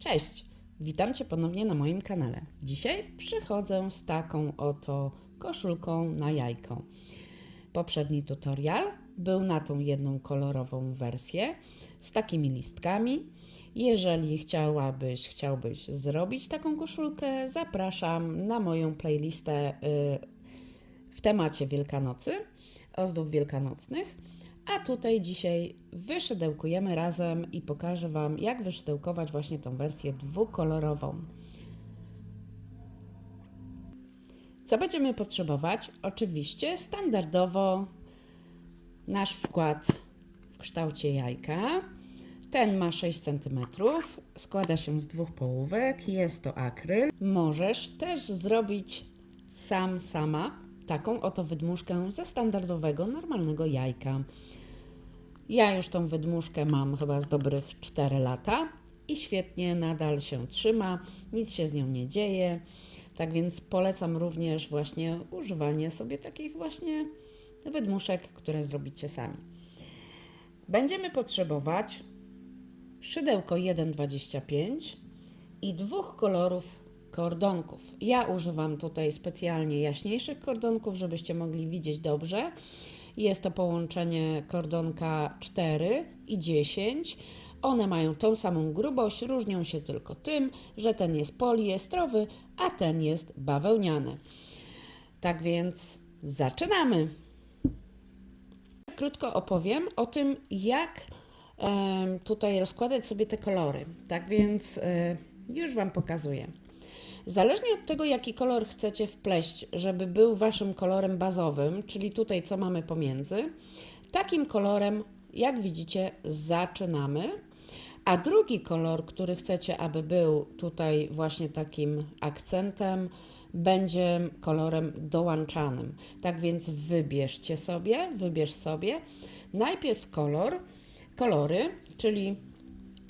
Cześć, witam Cię ponownie na moim kanale. Dzisiaj przychodzę z taką oto koszulką na jajko. Poprzedni tutorial był na tą jedną kolorową wersję z takimi listkami. Jeżeli chciałbyś zrobić taką koszulkę, zapraszam na moją playlistę w temacie Wielkanocy, ozdób wielkanocnych. A tutaj dzisiaj wyszydełkujemy razem i pokażę Wam, jak wyszydełkować właśnie tą wersję dwukolorową. Co będziemy potrzebować? Oczywiście standardowo nasz wkład w kształcie jajka. Ten ma 6 cm, składa się z dwóch połówek, jest to akryl. Możesz też zrobić sama taką oto wydmuszkę ze standardowego, normalnego jajka. Ja już tą wydmuszkę mam chyba z dobrych 4 lata i świetnie nadal się trzyma, nic się z nią nie dzieje. Tak więc polecam również właśnie używanie sobie takich właśnie wydmuszek, które zrobicie sami. Będziemy potrzebować szydełko 1,25 i dwóch kolorów kordonków. Ja używam tutaj specjalnie jaśniejszych kordonków, żebyście mogli widzieć dobrze. Jest to połączenie kordonka 4 i 10. One mają tą samą grubość, różnią się tylko tym, że ten jest poliestrowy, a ten jest bawełniany. Tak więc zaczynamy! Krótko opowiem o tym, jak tutaj rozkładać sobie te kolory. Tak więc już Wam pokazuję. Zależnie od tego, jaki kolor chcecie wpleść, żeby był Waszym kolorem bazowym, czyli tutaj co mamy pomiędzy, takim kolorem, jak widzicie, zaczynamy. A drugi kolor, który chcecie, aby był tutaj właśnie takim akcentem, będzie kolorem dołączanym. Tak więc wybierz sobie najpierw kolory, czyli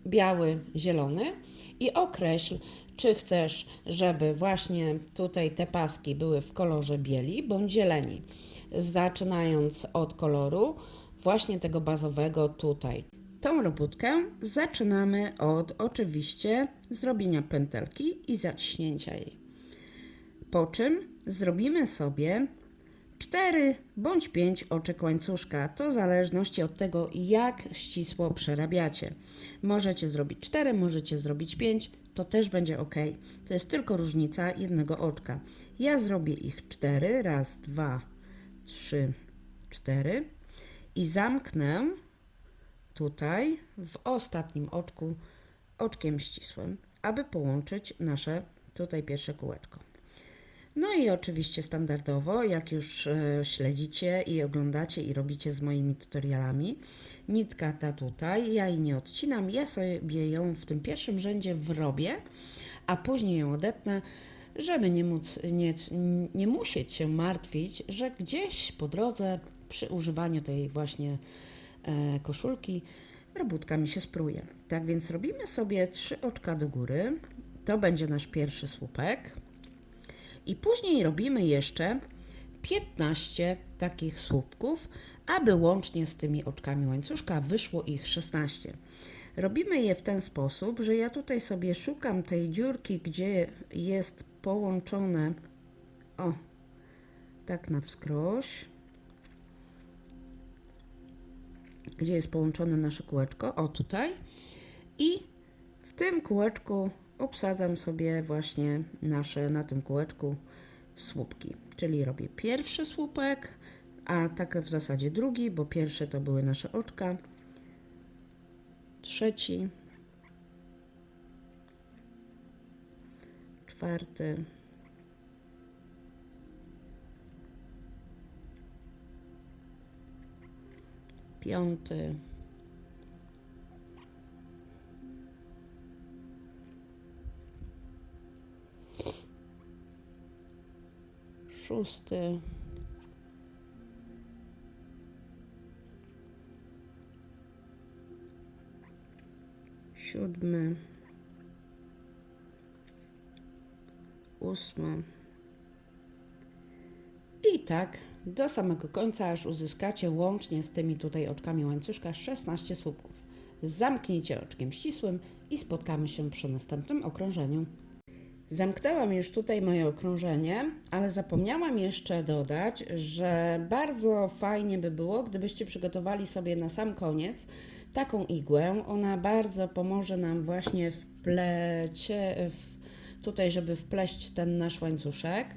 biały, zielony i określ, czy chcesz, żeby właśnie tutaj te paski były w kolorze bieli bądź zieleni. Zaczynając od koloru właśnie tego bazowego tutaj. Tą robótkę zaczynamy od oczywiście zrobienia pętelki i zaciśnięcia jej. Po czym zrobimy sobie 4 bądź 5 oczek łańcuszka. To w zależności od tego, jak ścisło przerabiacie. Możecie zrobić 4, możecie zrobić 5, to też będzie ok. To jest tylko różnica jednego oczka. Ja zrobię ich 4, raz, 2, 3, 4 i zamknę tutaj w ostatnim oczku oczkiem ścisłym, aby połączyć nasze tutaj pierwsze kółeczko. No i oczywiście standardowo, jak już śledzicie i oglądacie i robicie z moimi tutorialami, nitka ta tutaj, ja jej nie odcinam, ja sobie ją w tym pierwszym rzędzie wrobię, a później ją odetnę, żeby nie musieć się martwić, że gdzieś po drodze przy używaniu tej właśnie koszulki robótka mi się spruje. Tak więc robimy sobie 3 oczka do góry, to będzie nasz pierwszy słupek. I później robimy jeszcze 15 takich słupków, aby łącznie z tymi oczkami łańcuszka wyszło ich 16. Robimy je w ten sposób, że ja tutaj sobie szukam tej dziurki, gdzie jest połączone, o, tak na wskroś, gdzie jest połączone nasze kółeczko, o tutaj, i w tym kółeczku obsadzam sobie właśnie na tym kółeczku słupki, czyli robię pierwszy słupek, a tak w zasadzie drugi, bo pierwsze to były nasze oczka, trzeci, czwarty, piąty, szósty, siódmy, ósmy i tak do samego końca, aż uzyskacie łącznie z tymi tutaj oczkami łańcuszka 16 słupków. zamknijcie oczkiem ścisłym i spotkamy się przy następnym okrążeniu. Zamknęłam już tutaj moje okrążenie, ale zapomniałam jeszcze dodać, że bardzo fajnie by było, gdybyście przygotowali sobie na sam koniec taką igłę. Ona bardzo pomoże nam właśnie tutaj, żeby wpleść ten nasz łańcuszek.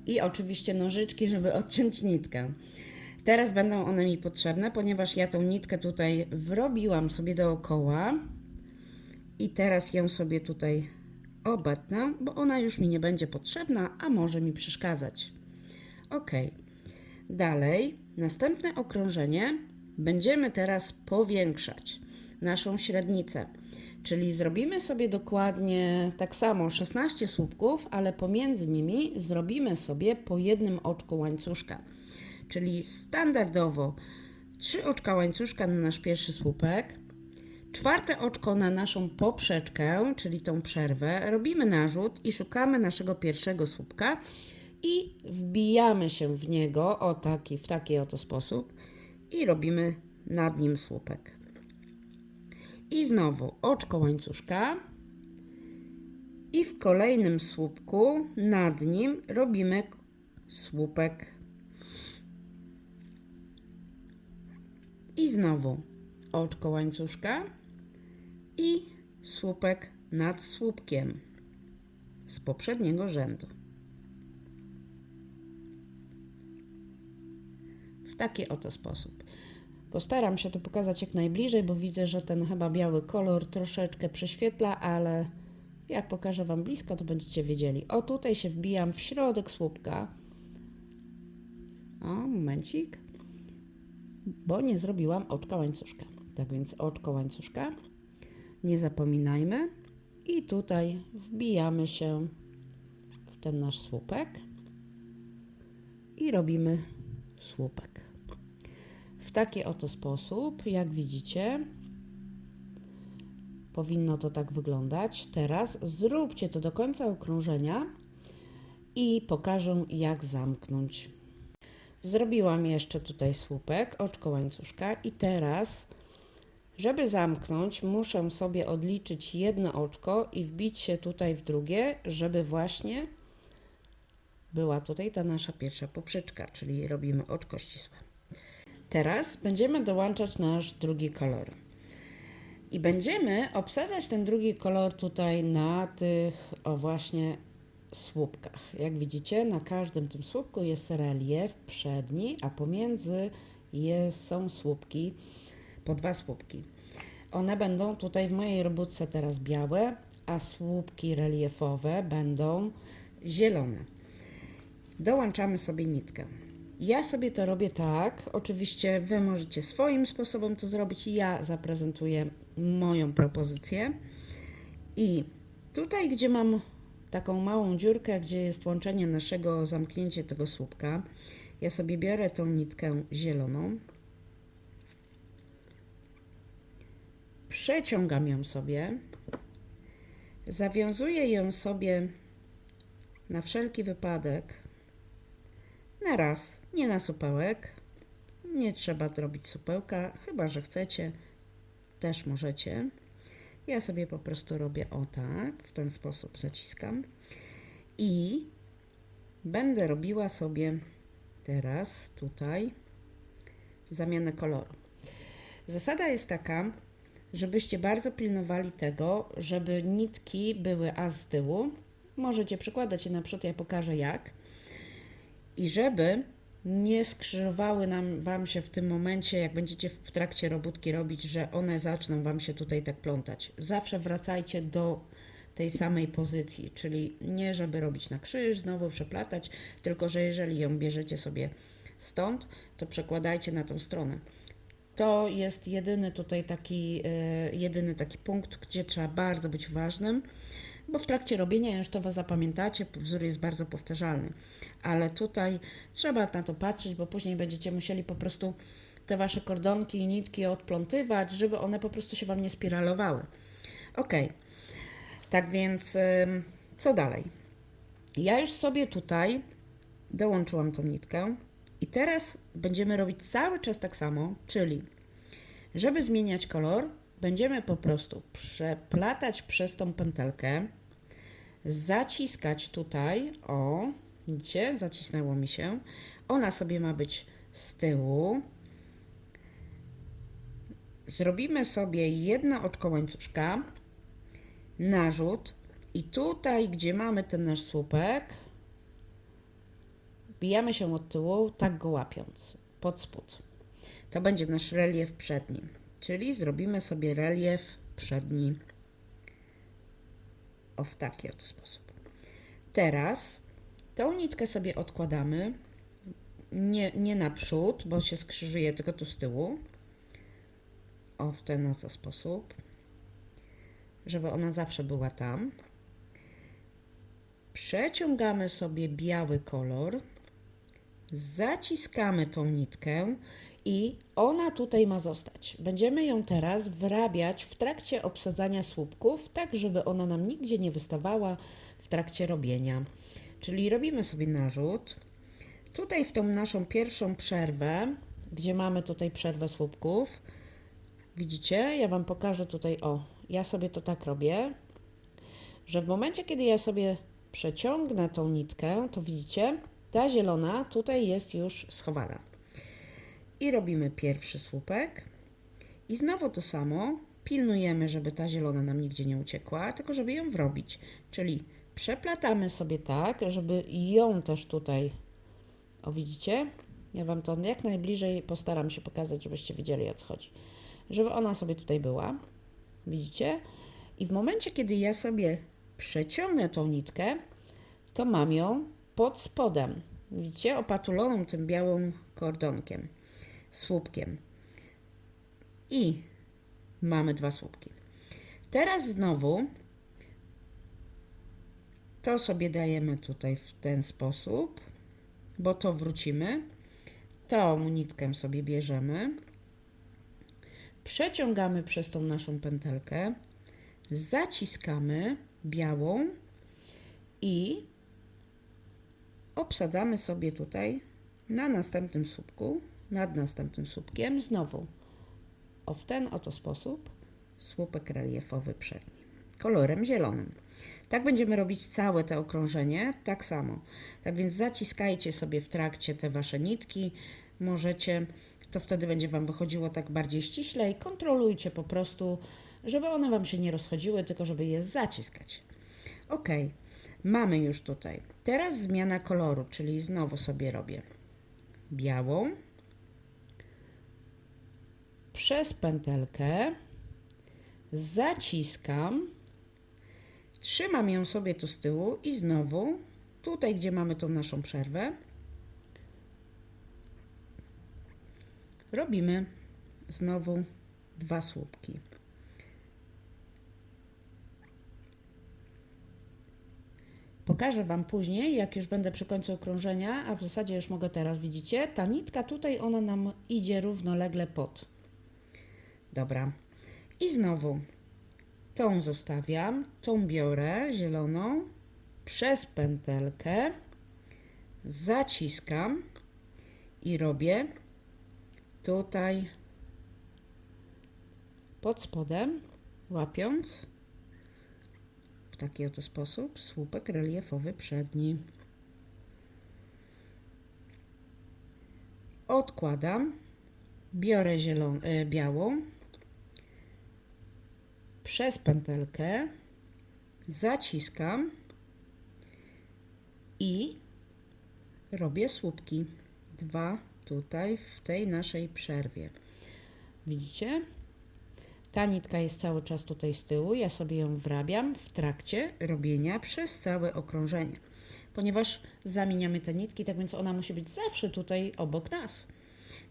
I oczywiście nożyczki, żeby odciąć nitkę. Teraz będą one mi potrzebne, ponieważ ja tą nitkę tutaj wrobiłam sobie dookoła i teraz ją sobie tutaj obetnę, bo ona już mi nie będzie potrzebna, a może mi przeszkadzać. Ok. Dalej, następne okrążenie będziemy teraz powiększać naszą średnicę. Czyli zrobimy sobie dokładnie tak samo 16 słupków, ale pomiędzy nimi zrobimy sobie po jednym oczku łańcuszka. Czyli standardowo 3 oczka łańcuszka na nasz pierwszy słupek, 4 oczko na naszą poprzeczkę, czyli tą przerwę, robimy narzut i szukamy naszego pierwszego słupka i wbijamy się w niego w taki oto sposób i robimy nad nim słupek. I znowu oczko łańcuszka i w kolejnym słupku nad nim robimy słupek. I znowu oczko łańcuszka i słupek nad słupkiem z poprzedniego rzędu. W taki oto sposób. Postaram się to pokazać jak najbliżej, bo widzę, że ten chyba biały kolor troszeczkę prześwietla, ale jak pokażę Wam blisko, to będziecie wiedzieli. O, tutaj się wbijam w środek słupka. O, momencik. Bo nie zrobiłam oczka łańcuszka. Tak więc oczko łańcuszka, nie zapominajmy. I tutaj wbijamy się w ten nasz słupek i robimy słupek. W taki oto sposób, jak widzicie, powinno to tak wyglądać. Teraz zróbcie to do końca okrążenia i pokażę, jak zamknąć. Zrobiłam jeszcze tutaj słupek, oczko łańcuszka i teraz, żeby zamknąć, muszę sobie odliczyć jedno oczko i wbić się tutaj w drugie, żeby właśnie była tutaj ta nasza pierwsza poprzeczka, czyli robimy oczko ścisłe. Teraz będziemy dołączać nasz drugi kolor. I będziemy obsadzać ten drugi kolor tutaj na tych, właśnie słupkach. Jak widzicie, na każdym tym słupku jest relief przedni, a pomiędzy są słupki, po 2 słupki. One będą tutaj w mojej robótce teraz białe, a słupki reliefowe będą zielone. Dołączamy sobie nitkę. Ja sobie to robię tak, oczywiście Wy możecie swoim sposobem to zrobić, ja zaprezentuję moją propozycję. I tutaj, gdzie mam taką małą dziurkę, gdzie jest łączenie naszego, zamknięcie tego słupka, ja sobie biorę tą nitkę zieloną, przeciągam ją sobie, zawiązuję ją sobie na wszelki wypadek na raz, nie na supełek, nie trzeba robić supełka, chyba że chcecie, też możecie. Ja sobie po prostu robię o tak, w ten sposób zaciskam i będę robiła sobie teraz tutaj zamianę koloru. Zasada jest taka, żebyście bardzo pilnowali tego, żeby nitki były z tyłu. Możecie przykładać je na przód, ja pokażę jak. I żeby nie skrzyżowały Wam się w tym momencie, jak będziecie w trakcie robótki robić, że one zaczną Wam się tutaj tak plątać. Zawsze wracajcie do tej samej pozycji, czyli nie żeby robić na krzyż, znowu przeplatać, tylko że jeżeli ją bierzecie sobie stąd, to przekładajcie na tą stronę. To jest jedyny taki punkt, gdzie trzeba bardzo być uważnym, bo w trakcie robienia już to zapamiętacie, wzór jest bardzo powtarzalny, ale tutaj trzeba na to patrzeć, bo później będziecie musieli po prostu te Wasze kordonki i nitki odplątywać, żeby one po prostu się Wam nie spiralowały. Ok, tak więc co dalej? Ja już sobie tutaj dołączyłam tą nitkę i teraz będziemy robić cały czas tak samo, czyli Żeby zmieniać kolor, będziemy po prostu przeplatać przez tą pętelkę, zaciskać tutaj, o, widzicie, zacisnęło mi się. Ona sobie ma być z tyłu. Zrobimy sobie jedno oczko łańcuszka, narzut i tutaj, gdzie mamy ten nasz słupek, wbijamy się od tyłu, tak go łapiąc, pod spód. To będzie nasz relief przedni, czyli zrobimy sobie relief przedni w taki oto sposób. Teraz tą nitkę sobie odkładamy, nie naprzód, bo się skrzyżuje, tylko tu z tyłu. W ten oto sposób, żeby ona zawsze była tam. Przeciągamy sobie biały kolor, zaciskamy tą nitkę i ona tutaj ma zostać. Będziemy ją teraz wrabiać w trakcie obsadzania słupków, tak żeby ona nam nigdzie nie wystawała w trakcie robienia. Czyli robimy sobie narzut. Tutaj w tą naszą pierwszą przerwę, gdzie mamy tutaj przerwę słupków, widzicie? Ja Wam pokażę tutaj, ja sobie to tak robię, że w momencie, kiedy ja sobie przeciągnę tą nitkę, to widzicie, ta zielona tutaj jest już schowana. I robimy pierwszy słupek i znowu to samo, pilnujemy, żeby ta zielona nam nigdzie nie uciekła, tylko żeby ją wrobić, czyli przeplatamy sobie tak, żeby ją też tutaj, widzicie? Ja Wam to jak najbliżej postaram się pokazać, żebyście wiedzieli, o co chodzi. Żeby ona sobie tutaj była, widzicie? I w momencie, kiedy ja sobie przeciągnę tą nitkę, to mam ją pod spodem, widzicie? Opatuloną tym białym kordonkiem, słupkiem. I mamy dwa słupki. Teraz znowu to sobie dajemy tutaj w ten sposób, bo to wrócimy. Tą nitkę sobie bierzemy. Przeciągamy przez tą naszą pętelkę, zaciskamy białą i obsadzamy sobie tutaj na następnym słupku, nad następnym słupkiem, znowu w ten oto sposób słupek reliefowy przedni, kolorem zielonym. Tak będziemy robić całe to okrążenie, tak samo. Tak więc zaciskajcie sobie w trakcie te Wasze nitki, możecie, to wtedy będzie Wam wychodziło tak bardziej ściśle i kontrolujcie po prostu, żeby one Wam się nie rozchodziły, tylko żeby je zaciskać. Ok, mamy już tutaj. Teraz zmiana koloru, czyli znowu sobie robię białą, przez pętelkę, zaciskam, trzymam ją sobie tu z tyłu i znowu tutaj, gdzie mamy tą naszą przerwę, robimy znowu dwa słupki. Pokażę Wam później, jak już będę przy końcu okrążenia, a w zasadzie już mogę teraz, widzicie? Ta nitka tutaj, ona nam idzie równolegle pod. Dobra. I znowu tą zostawiam, tą biorę, zieloną, przez pętelkę, zaciskam i robię tutaj pod spodem, łapiąc w taki oto sposób słupek reliefowy przedni. Odkładam, biorę białą, przez pętelkę, zaciskam i robię słupki. Dwa tutaj w tej naszej przerwie. Widzicie? Ta nitka jest cały czas tutaj z tyłu, ja sobie ją wrabiam w trakcie robienia przez całe okrążenie. Ponieważ zamieniamy te nitki, tak więc ona musi być zawsze tutaj obok nas.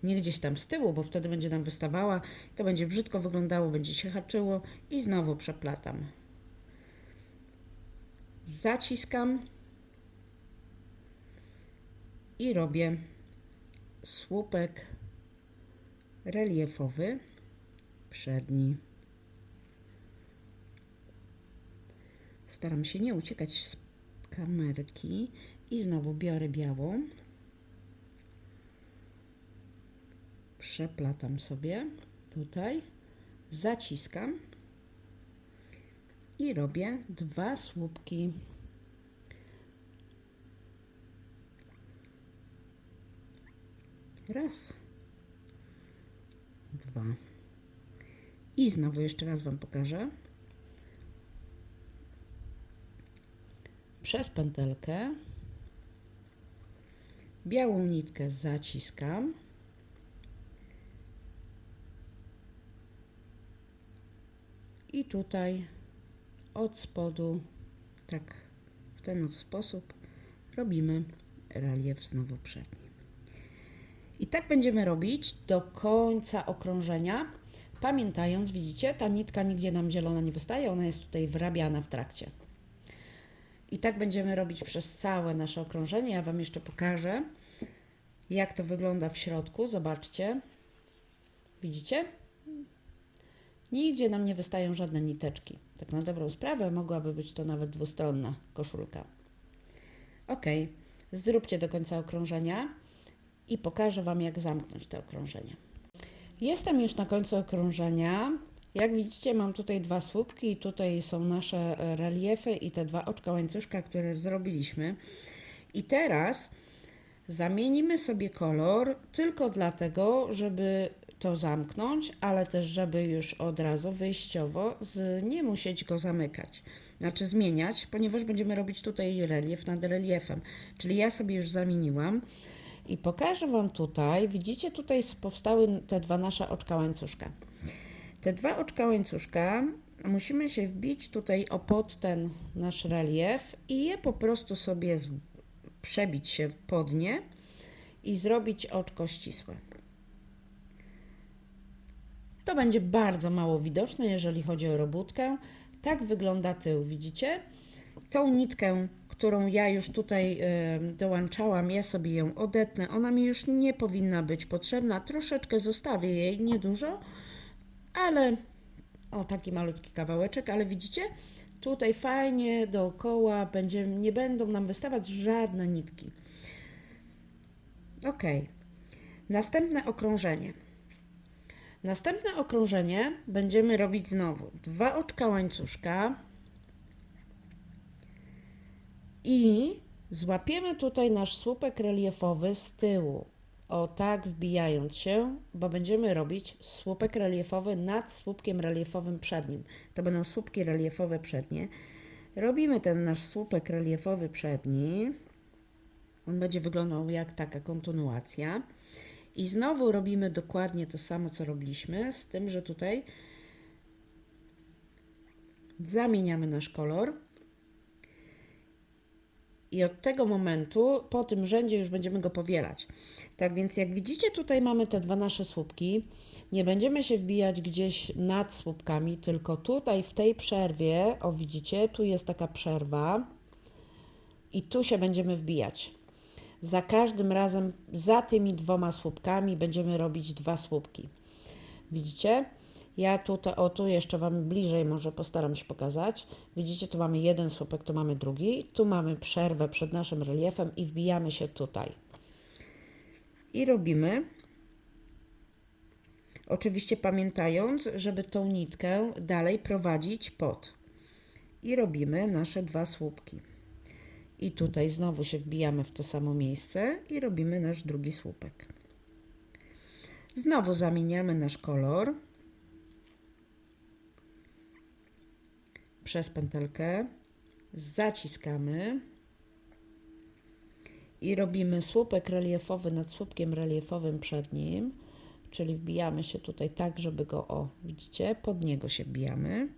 Nie gdzieś tam z tyłu, bo wtedy będzie nam wystawała, to będzie brzydko wyglądało, będzie się haczyło i znowu przeplatam. Zaciskam i robię słupek reliefowy przedni. Staram się nie uciekać z kamerki i znowu biorę białą. Przeplatam sobie tutaj zaciskam i robię 2 słupki. Raz, 2. I znowu jeszcze raz Wam pokażę. Przez pętelkę białą nitkę zaciskam i tutaj od spodu, tak w ten oto sposób robimy relief znowu przedni. I tak będziemy robić do końca okrążenia, pamiętając, widzicie, ta nitka nigdzie nam zielona nie wystaje, ona jest tutaj wyrabiana w trakcie. I tak będziemy robić przez całe nasze okrążenie. Ja Wam jeszcze pokażę, jak to wygląda w środku. Zobaczcie. Widzicie? Nigdzie nam nie wystają żadne niteczki. Tak na dobrą sprawę mogłaby być to nawet dwustronna koszulka. Ok, zróbcie do końca okrążenia i pokażę Wam, jak zamknąć to okrążenie. Jestem już na końcu okrążenia. Jak widzicie, mam tutaj 2 słupki i tutaj są nasze reliefy i te 2 oczka łańcuszka, które zrobiliśmy. I teraz zamienimy sobie kolor tylko dlatego, żeby to zamknąć, ale też żeby już od razu wyjściowo nie musieć go zamykać. Znaczy zmieniać, ponieważ będziemy robić tutaj relief nad reliefem. Czyli ja sobie już zamieniłam. I pokażę Wam tutaj, widzicie, tutaj powstały te 2 nasze oczka łańcuszka. Te 2 oczka łańcuszka musimy się wbić tutaj pod ten nasz relief i je po prostu sobie przebić się pod nie i zrobić oczko ścisłe. To będzie bardzo mało widoczne, jeżeli chodzi o robótkę. Tak wygląda tył, widzicie? Tą nitkę, którą ja już tutaj dołączałam, ja sobie ją odetnę. Ona mi już nie powinna być potrzebna. Troszeczkę zostawię jej, niedużo, ale o taki malutki kawałeczek, ale widzicie? Tutaj fajnie dookoła nie będą nam wystawać żadne nitki. Ok. Następne okrążenie. Następne okrążenie będziemy robić znowu 2 oczka łańcuszka i złapiemy tutaj nasz słupek reliefowy z tyłu. O tak, wbijając się, bo będziemy robić słupek reliefowy nad słupkiem reliefowym przednim. To będą słupki reliefowe przednie. Robimy ten nasz słupek reliefowy przedni. On będzie wyglądał jak taka kontynuacja. I znowu robimy dokładnie to samo, co robiliśmy, z tym, że tutaj zamieniamy nasz kolor. I od tego momentu, po tym rzędzie już będziemy go powielać. Tak więc jak widzicie, tutaj mamy te 2 nasze słupki. Nie będziemy się wbijać gdzieś nad słupkami, tylko tutaj w tej przerwie, o widzicie, tu jest taka przerwa i tu się będziemy wbijać. Za każdym razem za tymi 2 słupkami będziemy robić 2 słupki. Widzicie? Ja tutaj, tu jeszcze Wam bliżej może postaram się pokazać. Widzicie, tu mamy jeden słupek, tu mamy drugi. Tu mamy przerwę przed naszym reliefem i wbijamy się tutaj. I robimy. Oczywiście pamiętając, żeby tą nitkę dalej prowadzić pod. I robimy nasze 2 słupki. I tutaj znowu się wbijamy w to samo miejsce i robimy nasz drugi słupek. Znowu zamieniamy nasz kolor przez pętelkę, zaciskamy i robimy słupek reliefowy nad słupkiem reliefowym przednim, czyli wbijamy się tutaj tak, żeby go, o widzicie, pod niego się wbijamy.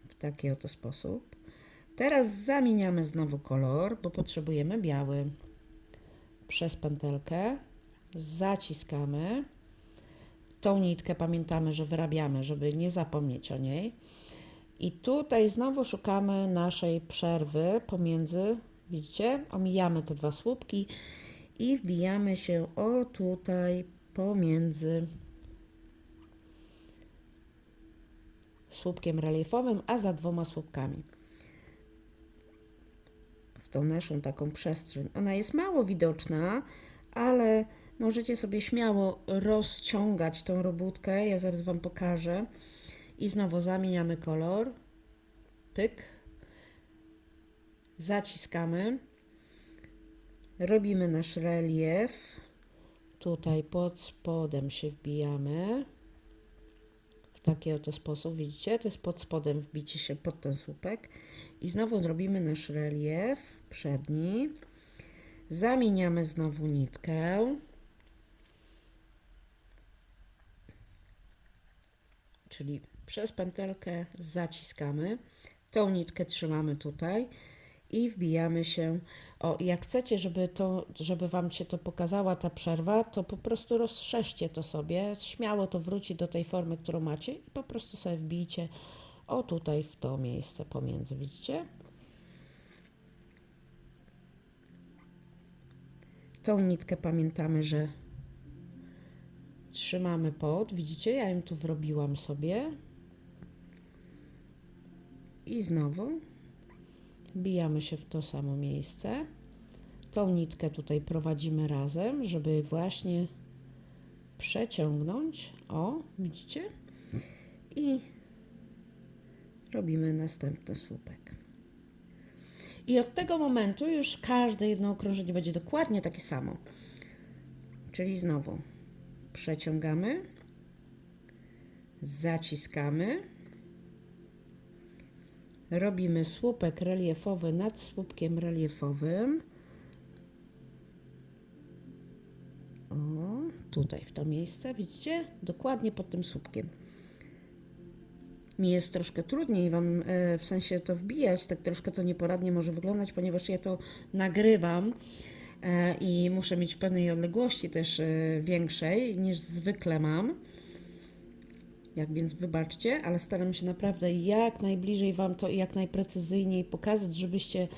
W taki oto sposób. Teraz zamieniamy znowu kolor, bo potrzebujemy biały. Przez pętelkę zaciskamy. Tą nitkę pamiętamy, że wyrabiamy, żeby nie zapomnieć o niej. I tutaj znowu szukamy naszej przerwy pomiędzy, widzicie, omijamy te 2 słupki i wbijamy się o tutaj pomiędzy słupkiem reliefowym, a za 2 słupkami. W tą naszą taką przestrzeń. Ona jest mało widoczna, ale możecie sobie śmiało rozciągać tą robótkę. Ja zaraz Wam pokażę. I znowu zamieniamy kolor. Pyk. Zaciskamy. Robimy nasz relief. Tutaj pod spodem się wbijamy. W taki oto sposób, widzicie? To jest pod spodem wbicie się pod ten słupek. I znowu robimy nasz relief przedni. Zamieniamy znowu nitkę. Czyli przez pętelkę zaciskamy. Tą nitkę trzymamy tutaj i wbijamy się. O, jak chcecie, żeby Wam się to pokazała ta przerwa, to po prostu rozszerzcie to sobie. Śmiało to wróci do tej formy, którą macie i po prostu sobie wbijcie o tutaj w to miejsce pomiędzy, widzicie? Tą nitkę pamiętamy, że trzymamy pod, widzicie? Ja ją tu wrobiłam sobie. I znowu wbijamy się w to samo miejsce. Tą nitkę tutaj prowadzimy razem, żeby właśnie przeciągnąć. O, widzicie? I robimy następny słupek. I od tego momentu już każde jedno okrążenie będzie dokładnie takie samo. Czyli znowu przeciągamy, zaciskamy, robimy słupek reliefowy nad słupkiem reliefowym. O, tutaj w to miejsce, widzicie? Dokładnie pod tym słupkiem. Mi jest troszkę trudniej Wam w sensie to wbijać, tak troszkę to nieporadnie może wyglądać, ponieważ ja to nagrywam i muszę mieć w pewnej odległości też większej niż zwykle mam. Jak więc wybaczcie, ale staram się naprawdę jak najbliżej Wam to i jak najprecyzyjniej pokazać, żebyście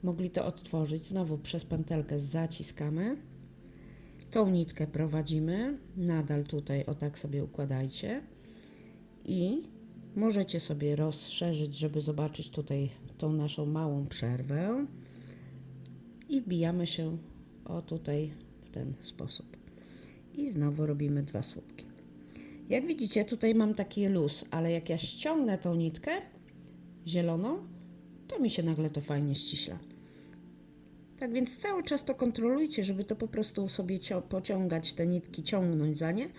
mogli to odtworzyć. Znowu przez pętelkę zaciskamy. Tą nitkę prowadzimy, nadal tutaj o tak sobie układajcie i możecie sobie rozszerzyć, żeby zobaczyć tutaj tą naszą małą przerwę i wbijamy się o tutaj w ten sposób. I znowu robimy 2 słupki. Jak widzicie, tutaj mam taki luz, ale jak ja ściągnę tą nitkę zieloną, to mi się nagle to fajnie ściśla. Tak więc cały czas to kontrolujcie, żeby to po prostu sobie pociągać te nitki, ciągnąć za nie,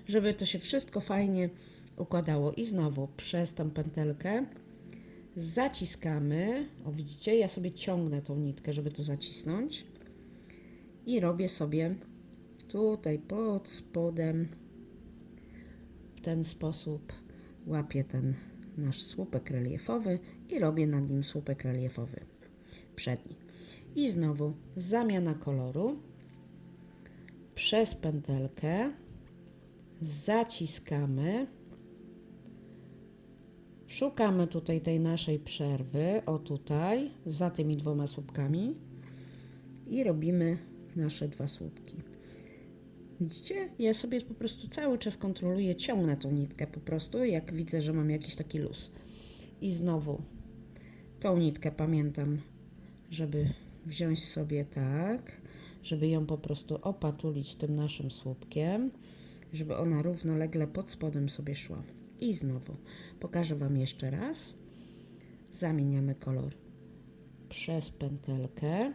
żeby to się wszystko fajnie układało. I znowu przez tą pętelkę zaciskamy. O, widzicie, ja sobie ciągnę tą nitkę, żeby to zacisnąć. I robię sobie tutaj pod spodem w ten sposób. Łapię ten nasz słupek reliefowy i robię nad nim słupek reliefowy przedni. I znowu zamiana koloru. Przez pętelkę zaciskamy. Szukamy tutaj tej naszej przerwy, o tutaj, za tymi 2 słupkami i robimy nasze 2 słupki. Widzicie? Ja sobie po prostu cały czas kontroluję, ciągnę tą nitkę po prostu, jak widzę, że mam jakiś taki luz. I znowu tą nitkę pamiętam, żeby wziąć sobie tak, żeby ją po prostu opatulić tym naszym słupkiem, żeby ona równolegle pod spodem sobie szła. I znowu pokażę Wam jeszcze raz. Zamieniamy kolor przez pętelkę.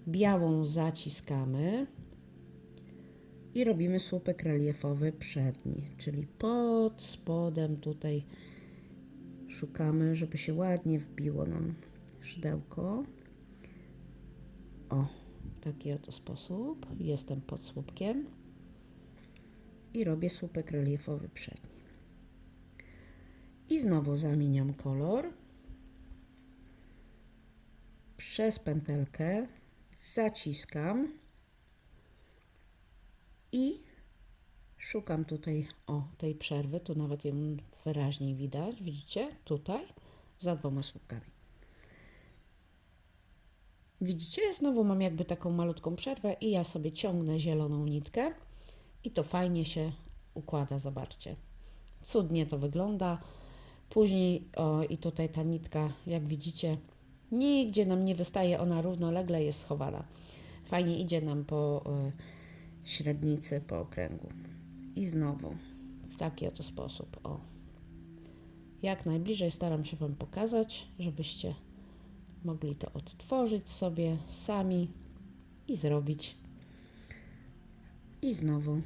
Białą zaciskamy i robimy słupek reliefowy przedni, czyli pod spodem tutaj szukamy, żeby się ładnie wbiło nam szydełko. O, w taki oto sposób. Jestem pod słupkiem i robię słupek reliefowy przedni. I znowu zamieniam kolor. Przez pętelkę zaciskam i szukam tutaj, o, tej przerwy. Tu nawet ją wyraźniej widać. Widzicie? Tutaj za 2 słupkami. Widzicie? Znowu mam jakby taką malutką przerwę i ja sobie ciągnę zieloną nitkę i to fajnie się układa, zobaczcie. Cudnie to wygląda. Później, o, i tutaj ta nitka, jak widzicie, nigdzie nam nie wystaje, ona równolegle jest schowana. Fajnie idzie nam po średnicy, po okręgu. I znowu w taki oto sposób. O. Jak najbliżej staram się Wam pokazać, żebyście mogli to odtworzyć sobie sami i zrobić. I znowu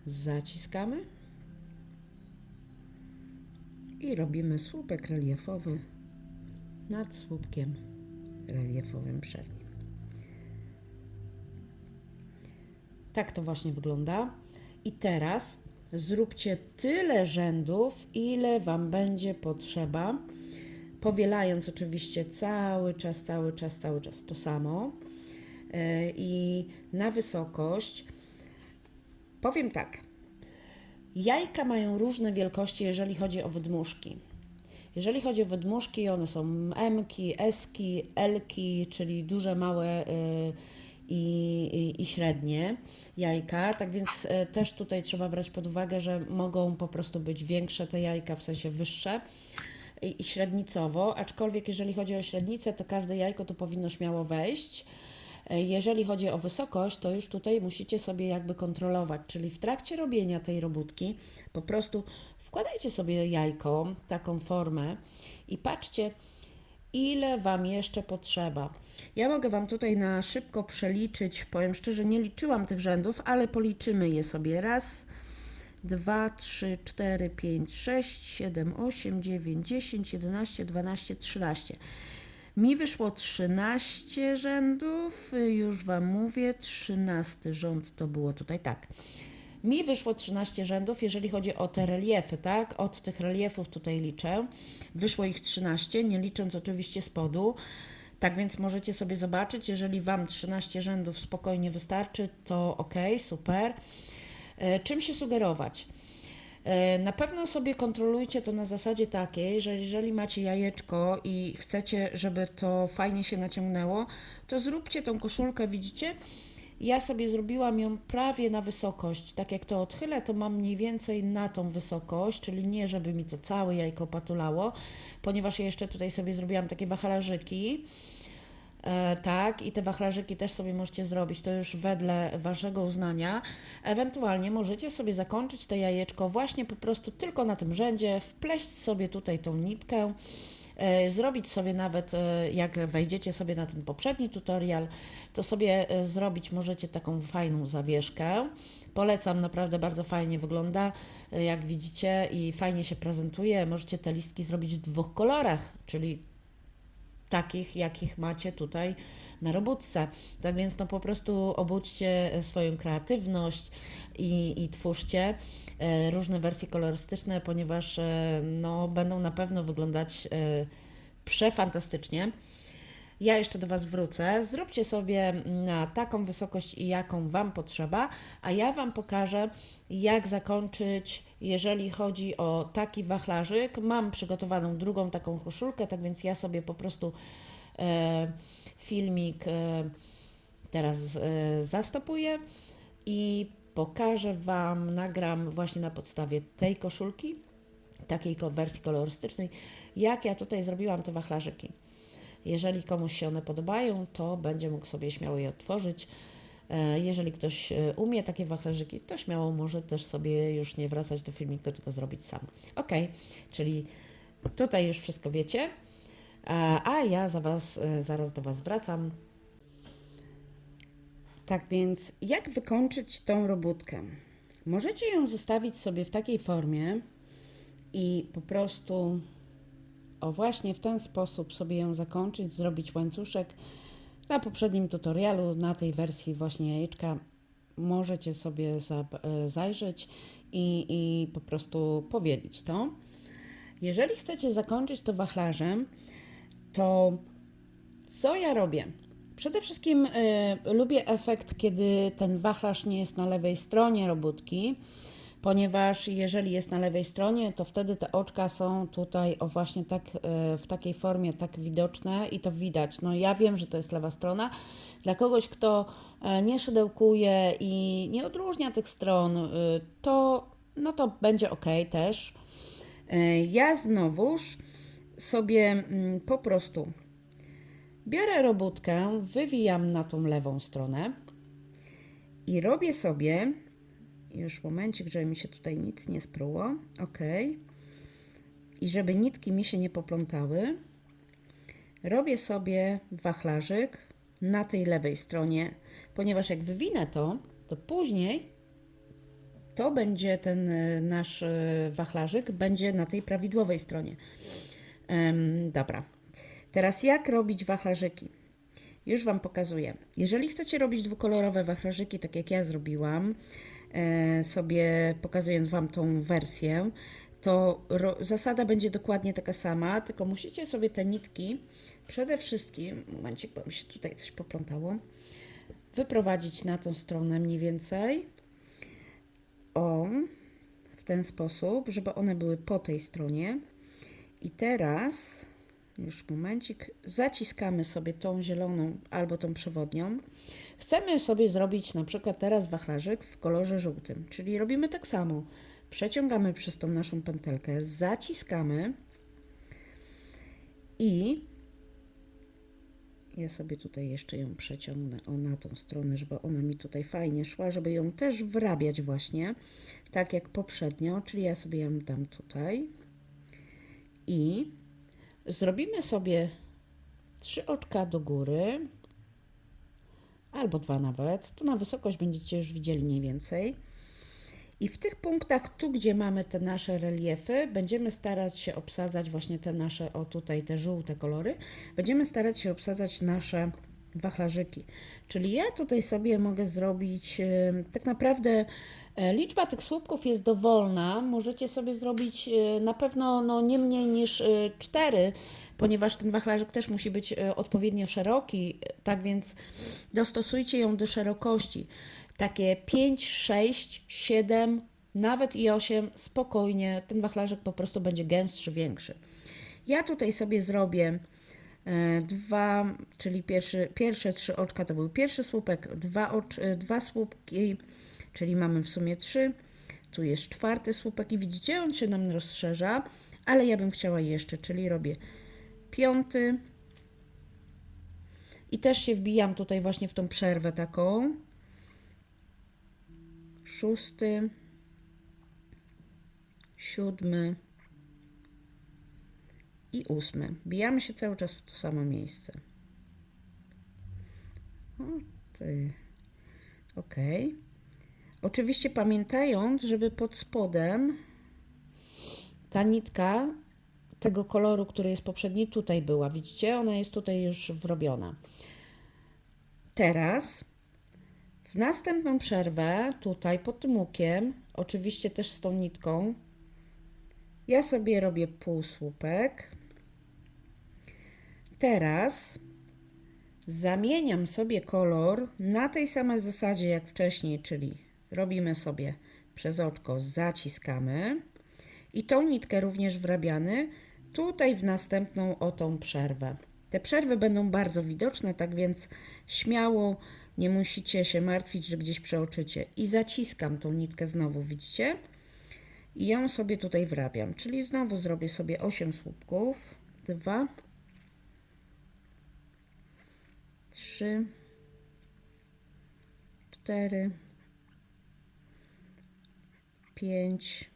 zaciskamy i robimy słupek reliefowy nad słupkiem reliefowym przed nim. Tak to właśnie wygląda. I teraz zróbcie tyle rzędów, ile Wam będzie potrzeba, powielając oczywiście cały czas to samo. I na wysokość powiem tak, jajka mają różne wielkości, jeżeli chodzi o wydmuszki. Jeżeli chodzi o wydmuszki, one są M-ki, S-ki, L-ki, czyli duże, małe i średnie jajka, tak więc też tutaj trzeba brać pod uwagę, że mogą po prostu być większe te jajka, w sensie wyższe i średnicowo, aczkolwiek jeżeli chodzi o średnicę, to każde jajko tu powinno śmiało wejść. Jeżeli chodzi o wysokość, to już tutaj musicie sobie jakby kontrolować, czyli w trakcie robienia tej robótki po prostu wkładajcie sobie jajko, taką formę i patrzcie, ile Wam jeszcze potrzeba. Ja mogę Wam tutaj na szybko przeliczyć, powiem szczerze, nie liczyłam tych rzędów, ale policzymy je sobie. Raz, 2, 3, 4, 5, 6, 7, 8, 9, 10, 11, 12, 13. Mi wyszło 13 rzędów, już Wam mówię, 13 rząd to było tutaj, tak. Mi wyszło 13 rzędów, jeżeli chodzi o te reliefy, tak? Od tych reliefów tutaj liczę. Wyszło ich 13, nie licząc oczywiście spodu. Tak więc możecie sobie zobaczyć, jeżeli Wam 13 rzędów spokojnie wystarczy, to ok, super. Czym się sugerować? Na pewno sobie kontrolujcie to na zasadzie takiej, że jeżeli macie jajeczko i chcecie, żeby to fajnie się naciągnęło, to zróbcie tą koszulkę, widzicie? Ja sobie zrobiłam ją prawie na wysokość. Tak jak to odchylę, to mam mniej więcej na tą wysokość, czyli nie, żeby mi to całe jajko patulało, ponieważ jeszcze tutaj sobie zrobiłam takie wachlarzyki. Tak, i te wachlarzyki też sobie możecie zrobić, to już wedle Waszego uznania. Ewentualnie możecie sobie zakończyć to jajeczko właśnie po prostu tylko na tym rzędzie, wpleść sobie tutaj tą nitkę, zrobić sobie nawet, jak wejdziecie sobie na ten poprzedni tutorial, to sobie zrobić możecie taką fajną zawieszkę. Polecam, naprawdę bardzo fajnie wygląda, jak widzicie, i fajnie się prezentuje. Możecie te listki zrobić w dwóch kolorach, czyli takich, jakich macie tutaj na robótce. Tak więc no po prostu obudźcie swoją kreatywność i twórzcie różne wersje kolorystyczne, ponieważ no, będą na pewno wyglądać przefantastycznie. Ja jeszcze do Was wrócę. Zróbcie sobie na taką wysokość, jaką Wam potrzeba, a ja Wam pokażę, jak zakończyć, jeżeli chodzi o taki wachlarzyk. Mam przygotowaną drugą taką koszulkę, tak więc ja sobie po prostu filmik teraz zastopuję i pokażę Wam, nagram właśnie na podstawie tej koszulki, takiej wersji kolorystycznej, jak ja tutaj zrobiłam te wachlarzyki. Jeżeli komuś się one podobają, to będzie mógł sobie śmiało je otworzyć. Jeżeli ktoś umie takie wachlarzyki, to śmiało może też sobie już nie wracać do filmiku, tylko zrobić sam. Ok, czyli tutaj już wszystko wiecie, a ja zaraz do Was wracam. Tak więc, jak wykończyć tą robótkę? Możecie ją zostawić sobie w takiej formie i po prostu właśnie w ten sposób sobie ją zakończyć, zrobić łańcuszek. Na poprzednim tutorialu, na tej wersji właśnie jajeczka, możecie sobie zajrzeć i po prostu powielić to. Jeżeli chcecie zakończyć to wachlarzem, to co ja robię? Przede wszystkim lubię efekt, kiedy ten wachlarz nie jest na lewej stronie robótki, ponieważ jeżeli jest na lewej stronie, to wtedy te oczka są tutaj właśnie tak w takiej formie tak widoczne i to widać. No ja wiem, że to jest lewa strona. Dla kogoś, kto nie szydełkuje i nie odróżnia tych stron, to będzie ok też. Ja znowuż sobie po prostu Biorę robótkę, wywijam na tą lewą stronę i robię sobie, już momencik, żeby mi się tutaj nic nie spruło, ok, i żeby nitki mi się nie poplątały, robię sobie wachlarzyk na tej lewej stronie, ponieważ jak wywinę to później to będzie ten nasz wachlarzyk będzie na tej prawidłowej stronie. Dobra. Teraz jak robić wachlarzyki? Już Wam pokazuję. Jeżeli chcecie robić dwukolorowe wachlarzyki, tak jak ja zrobiłam, sobie pokazując Wam tą wersję, to zasada będzie dokładnie taka sama, tylko musicie sobie te nitki przede wszystkim, momencik, bo mi się tutaj coś poplątało, wyprowadzić na tą stronę mniej więcej, w ten sposób, żeby one były po tej stronie. I teraz, już momencik, zaciskamy sobie tą zieloną albo tą przewodnią. Chcemy sobie zrobić na przykład teraz wachlarzyk w kolorze żółtym, czyli robimy tak samo. Przeciągamy przez tą naszą pętelkę, zaciskamy i ja sobie tutaj jeszcze ją przeciągnę na tą stronę, żeby ona mi tutaj fajnie szła, żeby ją też wrabiać właśnie, tak jak poprzednio, czyli ja sobie ją dam tutaj i zrobimy sobie 3 oczka do góry, albo 2 nawet, to na wysokość będziecie już widzieli mniej więcej. I w tych punktach, tu gdzie mamy te nasze reliefy, będziemy starać się obsadzać właśnie te nasze, o tutaj te żółte kolory, będziemy starać się obsadzać nasze wachlarzyki. Czyli ja tutaj sobie mogę zrobić, tak naprawdę liczba tych słupków jest dowolna, możecie sobie zrobić na pewno nie mniej niż 4, ponieważ ten wachlarzyk też musi być odpowiednio szeroki, tak więc dostosujcie ją do szerokości. Takie 5, 6, 7, nawet i 8, spokojnie, ten wachlarzyk po prostu będzie gęstszy, większy. Ja tutaj sobie zrobię 2, czyli pierwsze 3 oczka to był pierwszy słupek, 2 słupki, czyli mamy w sumie 3. Tu jest 4 słupek i widzicie, on się nam rozszerza, ale ja bym chciała jeszcze, czyli robię 5. I też się wbijam tutaj właśnie w tą przerwę taką. 6, 7 i 8. Bijamy się cały czas w to samo miejsce. Ok. Oczywiście pamiętając, żeby pod spodem ta nitka tego koloru, który jest poprzedni, tutaj była. Widzicie? Ona jest tutaj już wrobiona. Teraz w następną przerwę, tutaj pod tym łukiem, oczywiście też z tą nitką, ja sobie robię półsłupek. Teraz zamieniam sobie kolor na tej samej zasadzie jak wcześniej, czyli robimy sobie przez oczko, zaciskamy i tą nitkę również wrabiamy tutaj w następną o tą przerwę. Te przerwy będą bardzo widoczne, tak więc śmiało nie musicie się martwić, że gdzieś przeoczycie. I zaciskam tą nitkę znowu, widzicie? I ją sobie tutaj wrabiam, czyli znowu zrobię sobie 8 słupków, 2, 3, 4, 5,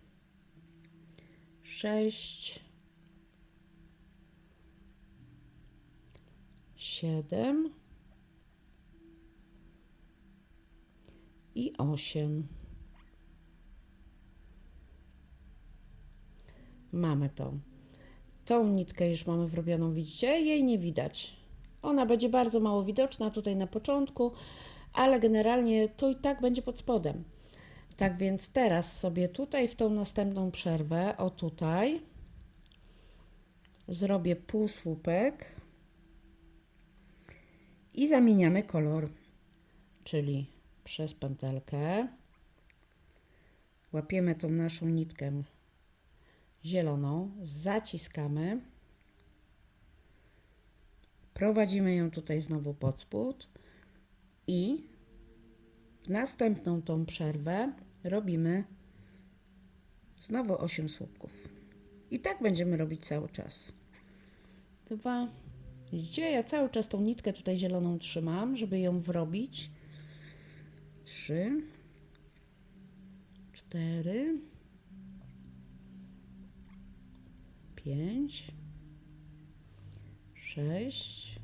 6, 7 i 8. Mamy to. Tą nitkę już mamy wrobioną, widzicie? Jej nie widać. Ona będzie bardzo mało widoczna tutaj na początku, ale generalnie to i tak będzie pod spodem. Tak więc teraz sobie tutaj w tą następną przerwę, o tutaj, zrobię półsłupek i zamieniamy kolor, czyli przez pętelkę łapiemy tą naszą nitkę zieloną, zaciskamy, prowadzimy ją tutaj znowu pod spód i w następną tą przerwę robimy znowu 8 słupków. I tak będziemy robić cały czas. 2, Widzicie, ja cały czas tą nitkę tutaj zieloną trzymam, żeby ją wrobić. 3, 4, 5, 6,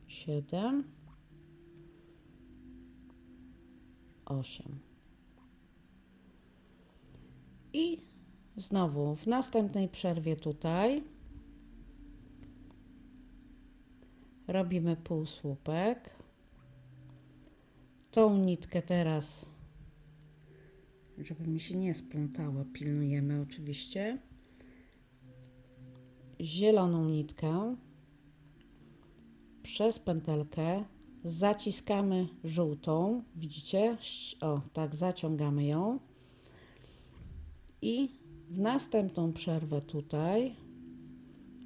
7, 8. I znowu w następnej przerwie tutaj robimy półsłupek. Tą nitkę teraz, żeby mi się nie splątała, pilnujemy oczywiście. Zieloną nitkę przez pętelkę zaciskamy żółtą, widzicie? O, tak, zaciągamy ją. I w następną przerwę tutaj,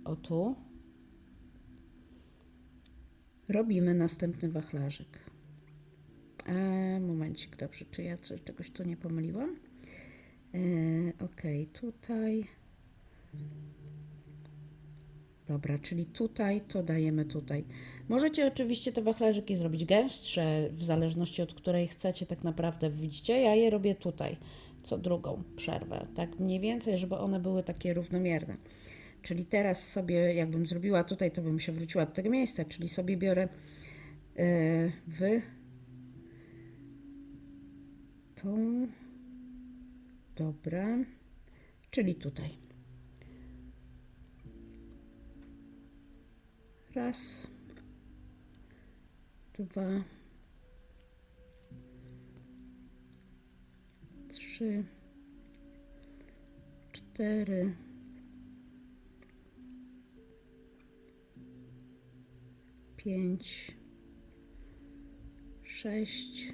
o tu, robimy następny wachlarzyk. Momencik, dobrze, czy ja czegoś tu nie pomyliłam? Ok, tutaj. Dobra, czyli tutaj to dajemy tutaj. Możecie oczywiście te wachlarzyki zrobić gęstsze, w zależności od której chcecie tak naprawdę. Widzicie, ja je robię tutaj, co drugą przerwę. Tak mniej więcej, żeby one były takie równomierne. Czyli teraz sobie, jakbym zrobiła tutaj, to bym się wróciła do tego miejsca, czyli sobie biorę tą, dobra, czyli tutaj. Raz, 2, 3, 4, 5, 6,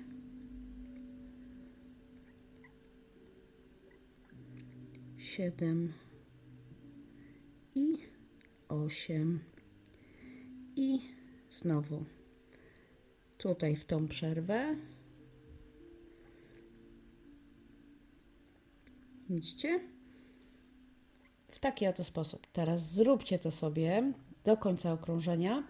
7 i 8. I znowu tutaj w tą przerwę. Widzicie? W taki oto sposób. Teraz zróbcie to sobie do końca okrążenia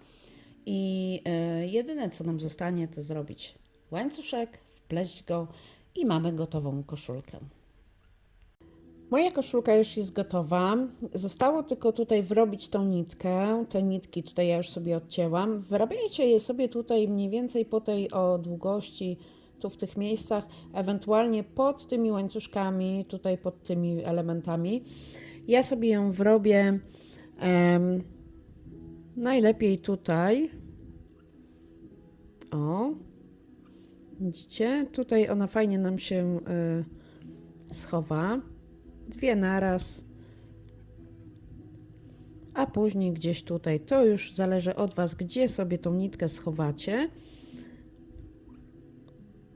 i jedyne co nam zostanie, to zrobić łańcuszek, wpleść go i mamy gotową koszulkę. Moja koszulka już jest gotowa. Zostało tylko tutaj wrobić tą nitkę. Te nitki tutaj ja już sobie odcięłam. Wyrabiajcie je sobie tutaj mniej więcej po tej o długości, tu w tych miejscach, ewentualnie pod tymi łańcuszkami, tutaj pod tymi elementami. Ja sobie ją wrobię najlepiej tutaj. O, widzicie? Tutaj ona fajnie nam się schowa. Dwie naraz, a później gdzieś tutaj. To już zależy od Was, gdzie sobie tą nitkę schowacie.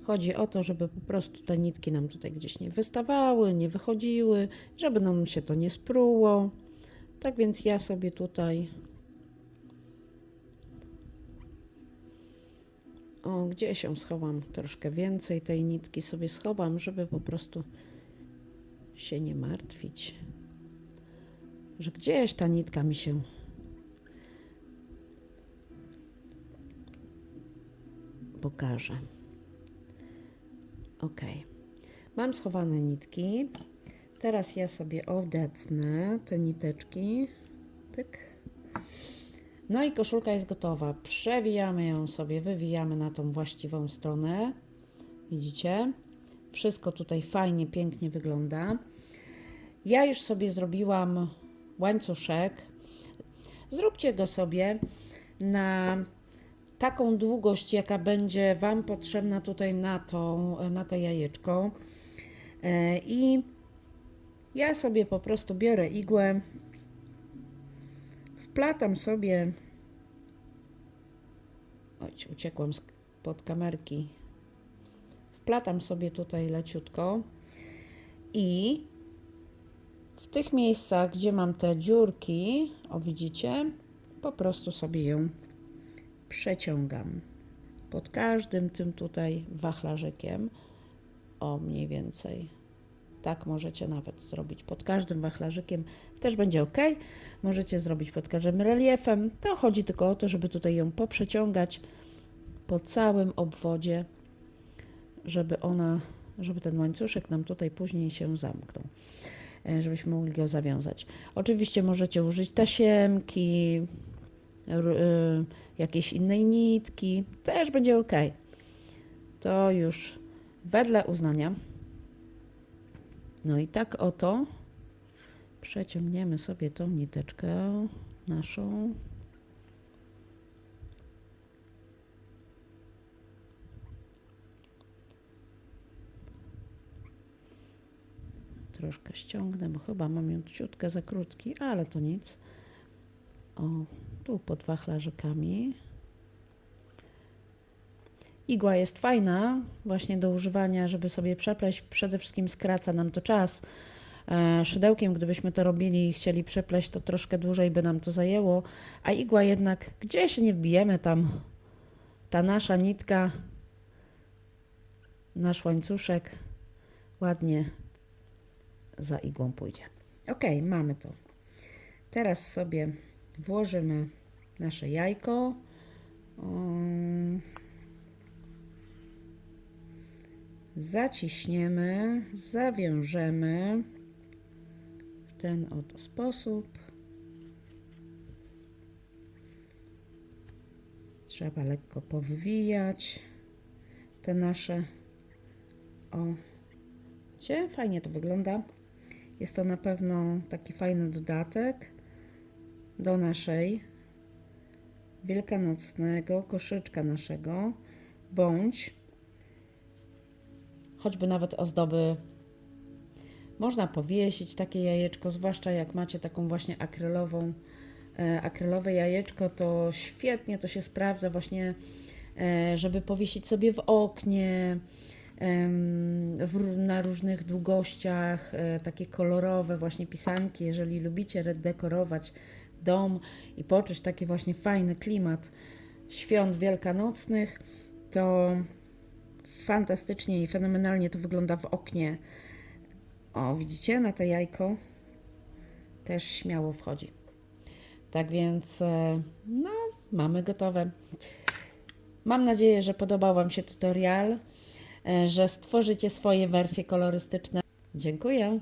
Chodzi o to, żeby po prostu te nitki nam tutaj gdzieś nie wystawały, nie wychodziły, żeby nam się to nie spruło. Tak więc ja sobie tutaj, o, gdzie się schowam, troszkę więcej tej nitki sobie schowam, żeby po prostu się nie martwić, że gdzieś ta nitka mi się pokaże. Ok, mam schowane nitki. Teraz ja sobie odetnę te niteczki. Pyk. No i koszulka jest gotowa. Przewijamy ją sobie, wywijamy na tą właściwą stronę. Widzicie? Wszystko tutaj fajnie, pięknie wygląda. Ja już sobie zrobiłam łańcuszek. Zróbcie go sobie na taką długość, jaka będzie Wam potrzebna tutaj na to jajeczko. I ja sobie po prostu biorę igłę, wplatam sobie, oj, uciekłam spod kamerki, wplatam sobie tutaj leciutko i w tych miejscach, gdzie mam te dziurki, o widzicie, po prostu sobie ją przeciągam pod każdym tym tutaj wachlarzykiem, o mniej więcej Tak możecie nawet zrobić pod każdym wachlarzykiem, też będzie ok. Możecie zrobić pod każdym reliefem. To chodzi tylko o to, żeby tutaj ją poprzeciągać po całym obwodzie, żeby ten łańcuszek nam tutaj później się zamknął, żebyśmy mogli go zawiązać. Oczywiście możecie użyć tasiemki, jakiejś innej nitki, też będzie ok. To już wedle uznania. No i tak oto przeciągniemy sobie tą niteczkę naszą. Troszkę ściągnę, bo chyba mam ją ciutkę za krótki, ale to nic. O, tu pod wachlarzykami. Igła jest fajna właśnie do używania, żeby sobie przepleść. Przede wszystkim skraca nam to czas. Szydełkiem, gdybyśmy to robili i chcieli przepleść, to troszkę dłużej by nam to zajęło, a igła jednak, gdzie się nie wbijemy tam, ta nasza nitka, nasz łańcuszek ładnie za igłą pójdzie. Ok, mamy to. Teraz sobie włożymy nasze jajko. Zaciśniemy, zawiążemy w ten oto sposób. Trzeba lekko powywijać te nasze. O, widzicie? Fajnie to wygląda. Jest to na pewno taki fajny dodatek do naszej wielkanocnego koszyczka naszego, bądź choćby nawet ozdoby. Można powiesić takie jajeczko, zwłaszcza jak macie taką właśnie akrylowe jajeczko, to świetnie to się sprawdza właśnie, żeby powiesić sobie w oknie, na różnych długościach, takie kolorowe właśnie pisanki. Jeżeli lubicie dekorować dom i poczuć taki właśnie fajny klimat świąt wielkanocnych, to fantastycznie i fenomenalnie to wygląda w oknie. O, widzicie, na to jajko też śmiało wchodzi. Tak więc, no, mamy gotowe. Mam nadzieję, że podobał Wam się tutorial, że stworzycie swoje wersje kolorystyczne. Dziękuję.